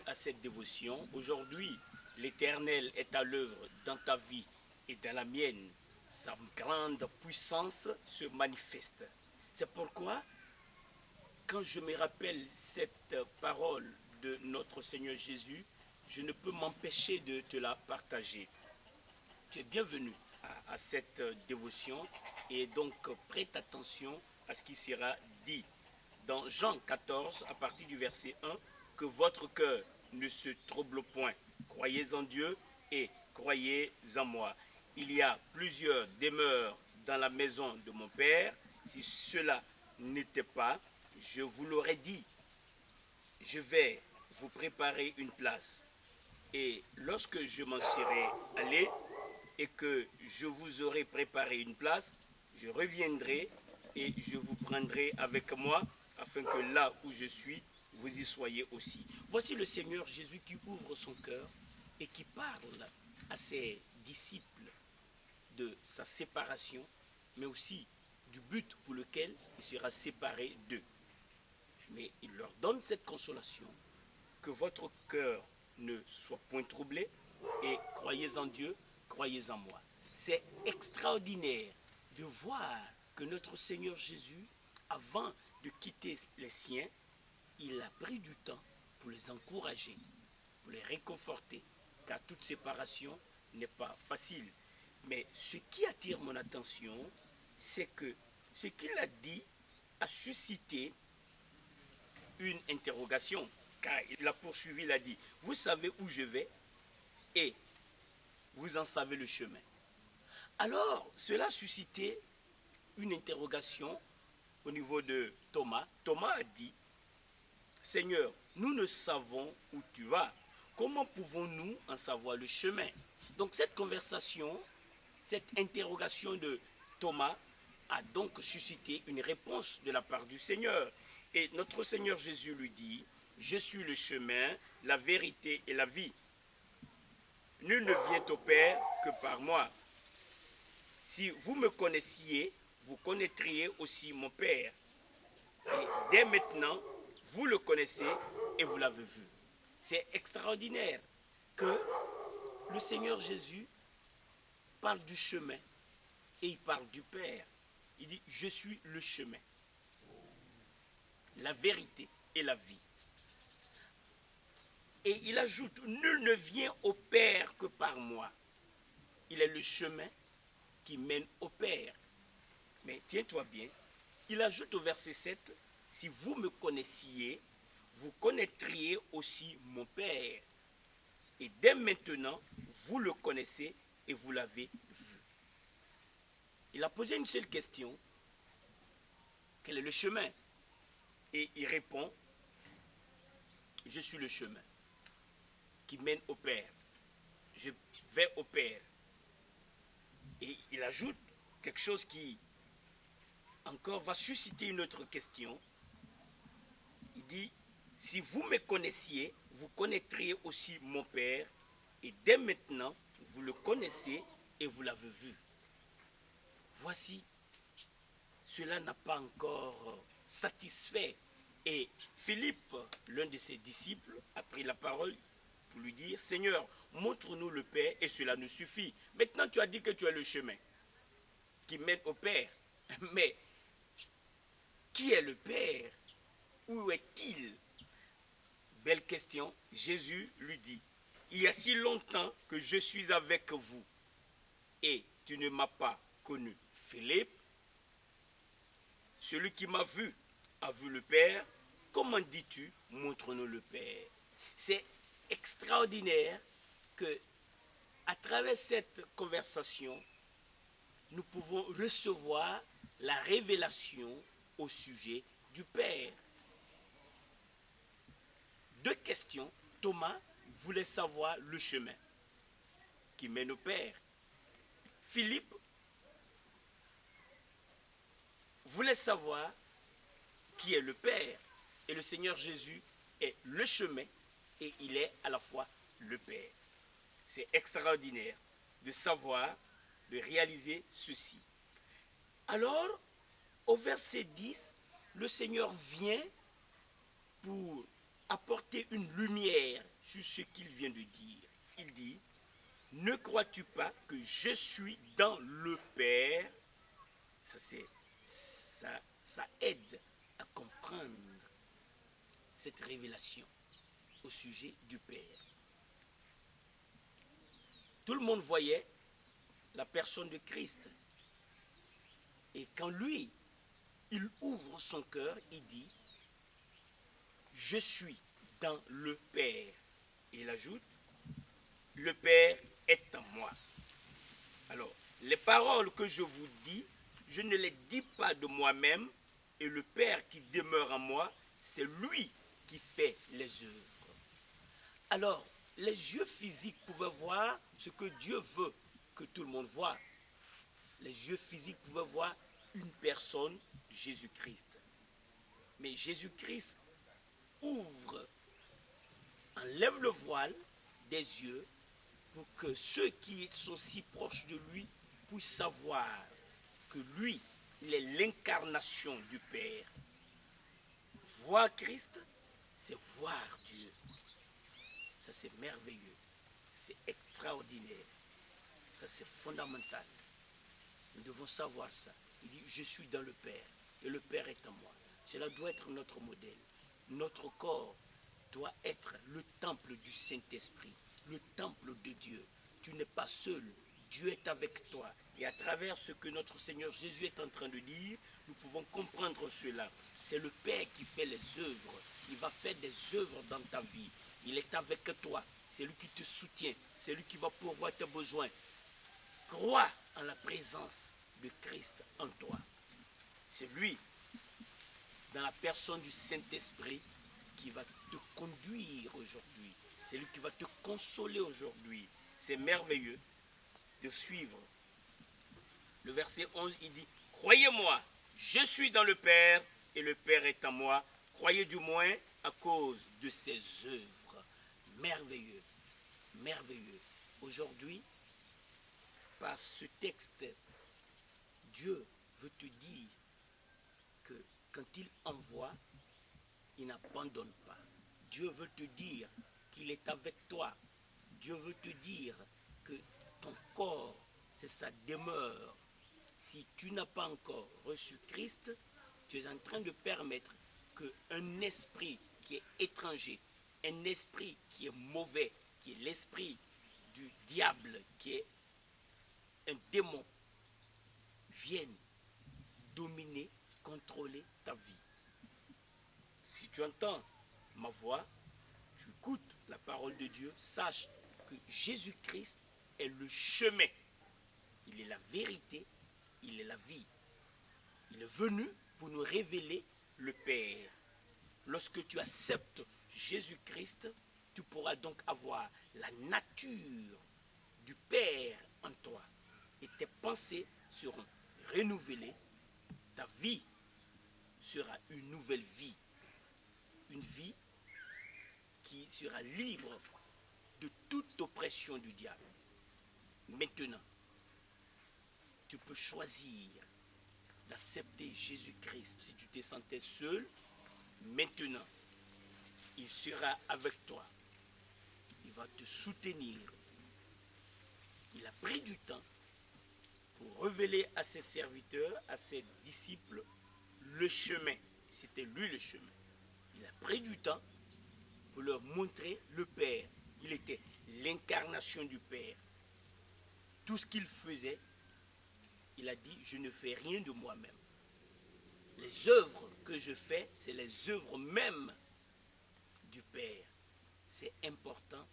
à cette dévotion. Aujourd'hui, l'Éternel est à l'œuvre dans ta vie et dans la mienne. Sa grande puissance se manifeste. C'est pourquoi, quand je me rappelle cette parole de notre Seigneur Jésus, je ne peux m'empêcher de te la partager. Tu es bienvenu à cette dévotion et donc prête attention à ce qui sera dit dans Jean 14 à partir du verset 1, que votre cœur ne se trouble point. Croyez en Dieu et croyez en moi. Il y a plusieurs demeures dans la maison de mon Père. Si cela n'était pas, je vous l'aurais dit. Je vais vous préparer une place. Et lorsque je m'en serai allé et que je vous aurai préparé une place, je reviendrai et je vous prendrai avec moi afin que là où je suis, vous y soyez aussi. Voici le Seigneur Jésus qui ouvre son cœur et qui parle à ses disciples de sa séparation, mais aussi du but pour lequel il sera séparé d'eux. Mais il leur donne cette consolation, que votre cœur ne soit point troublé, et croyez en Dieu, croyez en moi. C'est extraordinaire de voir que notre Seigneur Jésus, avant de quitter les siens, il a pris du temps pour les encourager, pour les réconforter, car toute séparation n'est pas facile. Mais ce qui attire mon attention, c'est que ce qu'il a dit a suscité une interrogation, car il a poursuivi, il a dit, vous savez où je vais et vous en savez le chemin. Alors, cela a suscité une interrogation au niveau de Thomas. Thomas a dit, Seigneur, nous ne savons où tu vas. Comment pouvons-nous en savoir le chemin? Donc cette conversation, cette interrogation de Thomas a donc suscité une réponse de la part du Seigneur. Et notre Seigneur Jésus lui dit, je suis le chemin, la vérité et la vie. Nul ne vient au Père que par moi. Si vous me connaissiez, vous connaîtriez aussi mon Père. Et dès maintenant, vous le connaissez et vous l'avez vu. C'est extraordinaire que le Seigneur Jésus parle du chemin et il parle du Père. Il dit, je suis le chemin, la vérité et la vie. Et il ajoute, nul ne vient au Père que par moi. Il est le chemin qui mène au Père. Mais tiens-toi bien, il ajoute au verset 7, si vous me connaissiez, vous connaîtriez aussi mon Père. Et dès maintenant, vous le connaissez et vous l'avez vu. Il a posé une seule question, quel est le chemin? Et il répond, je suis le chemin qui mène au Père. Je vais au Père. Et il ajoute quelque chose qui encore va susciter une autre question. Il dit, si vous me connaissiez, vous connaîtriez aussi mon Père, et dès maintenant, vous le connaissez et vous l'avez vu. Voici, cela n'a pas encore satisfait. Et Philippe, l'un de ses disciples, a pris la parole pour lui dire, Seigneur, montre-nous le Père et cela nous suffit. Maintenant, tu as dit que tu es le chemin qui mène au Père. Mais qui est le Père? Où est-il? Belle question. Jésus lui dit, il y a si longtemps que je suis avec vous et tu ne m'as pas connu. Philippe, celui qui m'a vu a vu le Père. Comment dis-tu, montre-nous le Père? C'est extraordinaire que, à travers cette conversation, nous pouvons recevoir la révélation au sujet du Père. Deux questions. Thomas voulait savoir le chemin qui mène au Père. Philippe voulait savoir qui est le Père. Et le Seigneur Jésus est le chemin et il est à la fois le Père. C'est extraordinaire de savoir, de réaliser ceci. Alors, au verset 10, le Seigneur vient pour apporter une lumière ce qu'il vient de dire. Il dit, ne crois-tu pas que je suis dans le Père? Ça aide à comprendre cette révélation au sujet du Père. Tout le monde voyait la personne de Christ. Et quand lui, il ouvre son cœur, il dit, je suis dans le Père. Et il ajoute, le Père est en moi. Alors, les paroles que je vous dis, je ne les dis pas de moi-même, et le Père qui demeure en moi, c'est lui qui fait les œuvres. Alors, les yeux physiques pouvaient voir ce que Dieu veut que tout le monde voie. Les yeux physiques pouvaient voir une personne, Jésus-Christ. Mais Jésus-Christ enlève le voile des yeux pour que ceux qui sont si proches de lui puissent savoir que lui, il est l'incarnation du Père. Voir Christ, c'est voir Dieu. Ça, c'est merveilleux. C'est extraordinaire. Ça, c'est fondamental. Nous devons savoir ça. Il dit, je suis dans le Père et le Père est en moi. Cela doit être notre modèle. Notre corps doit être le temple du Saint-Esprit, le temple de Dieu. Tu n'es pas seul. Dieu est avec toi. Et à travers ce que notre Seigneur Jésus est en train de dire, nous pouvons comprendre cela. C'est le Père qui fait les œuvres. Il va faire des œuvres dans ta vie. Il est avec toi. C'est lui qui te soutient. C'est lui qui va pourvoir tes besoins. Crois en la présence de Christ en toi. C'est lui, dans la personne du Saint-Esprit, qui va te conduire aujourd'hui. C'est lui qui va te consoler aujourd'hui. C'est merveilleux de suivre. Le verset 11, il dit, croyez-moi, je suis dans le Père et le Père est en moi. Croyez du moins à cause de ses œuvres. Merveilleux, merveilleux. Aujourd'hui, par ce texte, Dieu veut te dire que quand il envoie, il n'abandonne pas. Dieu veut te dire qu'il est avec toi. Dieu veut te dire que ton corps, c'est sa demeure. Si tu n'as pas encore reçu Christ, tu es en train de permettre qu'un esprit qui est étranger, un esprit qui est mauvais, qui est l'esprit du diable, qui est un démon, vienne dominer, contrôler ta vie. Si tu entends ma voix, tu écoutes la parole de Dieu, sache que Jésus-Christ est le chemin. Il est la vérité, il est la vie. Il est venu pour nous révéler le Père. Lorsque tu acceptes Jésus-Christ, tu pourras donc avoir la nature du Père en toi. Et tes pensées seront renouvelées. Ta vie sera une nouvelle vie. Une vie qui sera libre de toute oppression du diable. Maintenant, tu peux choisir d'accepter Jésus-Christ. Si tu te sentais seul, maintenant, il sera avec toi. Il va te soutenir. Il a pris du temps pour révéler à ses serviteurs, à ses disciples, le chemin. C'était lui le chemin. Il a pris du temps pour leur montrer le Père. Il était l'incarnation du Père. Tout ce qu'il faisait, il a dit, je ne fais rien de moi-même. Les œuvres que je fais, c'est les œuvres même du Père. C'est important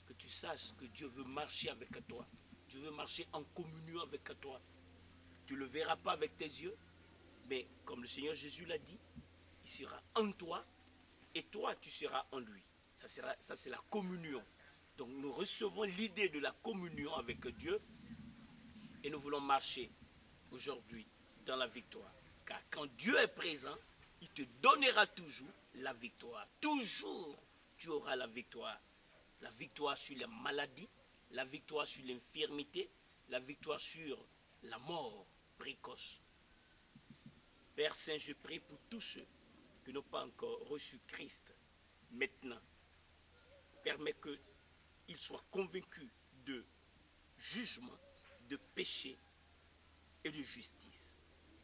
que tu saches que Dieu veut marcher avec toi. Dieu veut marcher en communion avec toi. Tu ne le verras pas avec tes yeux, mais comme le Seigneur Jésus l'a dit, il sera en toi et toi tu seras en lui. Ça c'est la communion. Donc nous recevons l'idée de la communion avec Dieu et nous voulons marcher aujourd'hui dans la victoire. Car quand Dieu est présent, il te donnera toujours la victoire. Toujours tu auras la victoire. La victoire sur les maladies, la victoire sur l'infirmité, la victoire sur la mort précoce. Père Saint, je prie pour tous ceux qui n'ont pas encore reçu Christ maintenant. permet qu'il soit convaincu de jugement, de péché et de justice.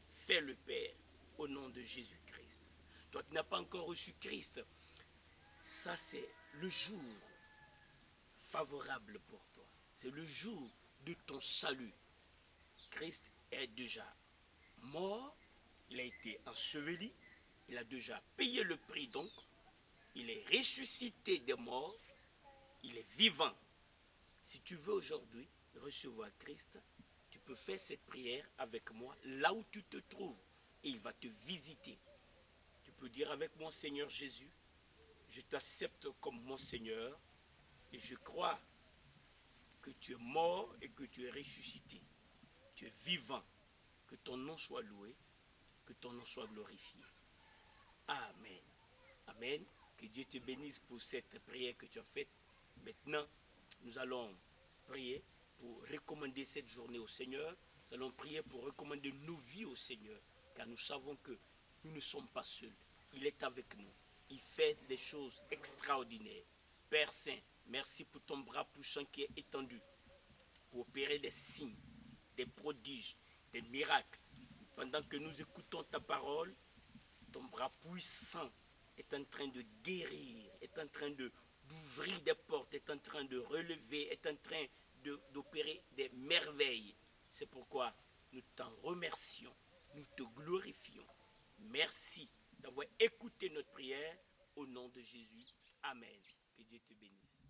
Fais-le, Père, au nom de Jésus-Christ. Toi qui n'as pas encore reçu Christ, ça c'est le jour favorable pour toi. C'est le jour de ton salut. Christ est déjà mort, il a été enseveli, il a déjà payé le prix donc, il est ressuscité des morts, il est vivant. Si tu veux aujourd'hui recevoir Christ, tu peux faire cette prière avec moi là où tu te trouves et il va te visiter. Tu peux dire avec moi, Seigneur Jésus, je t'accepte comme mon Seigneur et je crois que tu es mort et que tu es ressuscité. Tu es vivant. Que ton nom soit loué, que ton nom soit glorifié. Amen. Amen. Que Dieu te bénisse pour cette prière que tu as faite. Maintenant, nous allons prier pour recommander cette journée au Seigneur. Nous allons prier pour recommander nos vies au Seigneur, car nous savons que nous ne sommes pas seuls. Il est avec nous. Il fait des choses extraordinaires. Père Saint, merci pour ton bras puissant qui est étendu pour opérer des signes, des prodiges, des miracles. Pendant que nous écoutons ta parole, ton bras puissant est en train de guérir, est en train d'ouvrir des portes, est en train de relever, est en train d'opérer des merveilles. C'est pourquoi nous t'en remercions, nous te glorifions. Merci d'avoir écouté notre prière au nom de Jésus. Amen. Que Dieu te bénisse.